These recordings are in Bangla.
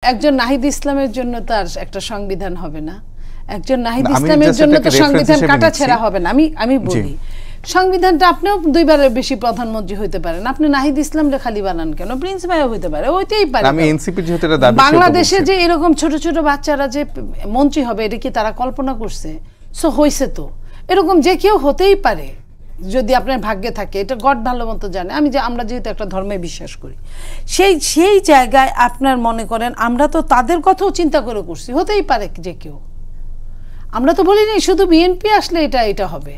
একজন নাহিদ ইসলামের জন্য তার একটা সংবিধান হবে না, একজন নাহিদ ইসলামের জন্য তো সংবিধান কাটাছেঁড়া হবে না। আমি বলি সংবিধানটা আপনিও দুইবারের বেশি প্রধানমন্ত্রী হইতে পারেন, আপনি নাহিদ ইসলামরে খালি বানান কেন? প্রিন্স ভাইও হইতে পারে, হইতেই পারে। আমি এনসিপি যেহেতু এটা দাবি, বাংলাদেশে যে এরকম ছোট ছোট বাচ্চারা যে মন্ত্রী হবে এটা কি তারা কল্পনা করছে? সো হইছে তো, এরকম যে কেউ হতেই পারে যদি আপনার ভাগ্যে থাকে, এটা গড ভালো মতো জানে। আমরা যেহেতু একটা ধর্মে বিশ্বাস করি, সেই জায়গায় আপনার মনে করেন আমরা তো তাদের কথাও চিন্তা করে করছি, হতেই পারে যে কেউ। আমরা তো বলি নাই শুধু বিএনপি আসলে এটা হবে,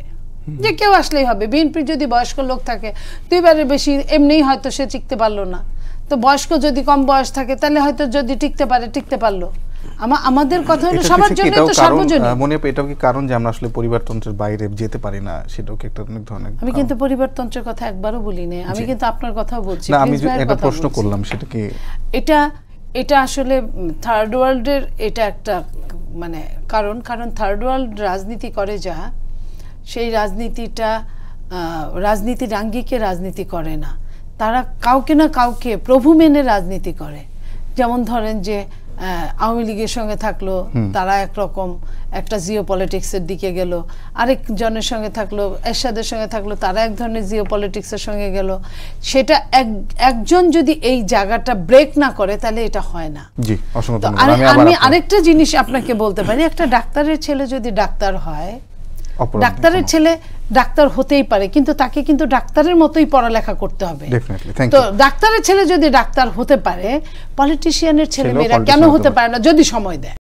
যে কেউ আসলেই হবে। বিএনপির যদি বয়স্ক লোক থাকে দুইবারের বেশি এমনিই হয়তো সে টিকতে পারলো না, তো বয়স্ক যদি কম বয়স থাকে তাহলে হয়তো যদি টিকতে পারলো। আমাদের কথা হলো সবার জন্য তো সার্বজনীন। মনে হয় এটাও কি কারণ যে আমরা আসলে পরিবারতন্ত্রের বাইরে যেতে পারি না, সেটাও কি একটা অনেক ধরনের? আমি কিন্তু পরিবারতন্ত্রের কথা একবারও বলি না, আমি কিন্তু আপনার কথাও বলছি। না, আমি একটা প্রশ্ন করলাম, সেটা কি এটা আসলে থার্ড ওয়ার্ল্ডের এটা একটা মানে কারণ থার্ড ওয়ার্ল্ড রাজনীতি করে যা, সেই রাজনীতির আঙ্গিকে রাজনীতি করে না, তারা কাউকে না কাউকে প্রভু মেনে রাজনীতি করে। যেমন ধরেন যে আওয়ামী লীগের সঙ্গে থাকলো, তারা একরকম একটা জিও পলিটিক্সের দিকে গেল, আরেকজনের সঙ্গে থাকলো, এরশাদের সঙ্গে থাকলো, তারা এক ধরনের জিও পলিটিক্সের সঙ্গে গেল। সেটা একজন যদি এই জায়গাটা ব্রেক না করে তাহলে এটা হয় না। আমি আরেকটা জিনিস আপনাকে বলতে পারি, একটা ডাক্তারের ছেলে যদি ডাক্তার হয়, ডাক্তারের ছেলে ডাক্তার হতেই পারে, কিন্তু তাকে কিন্তু ডাক্তারের মতোই পড়ালেখা করতে হবে। তো ডাক্তারের ছেলে যদি ডাক্তার হতে পারে, পলিটিশিয়ানের ছেলে মেয়েরা কেন হতে পারে না যদি সময় দেয়?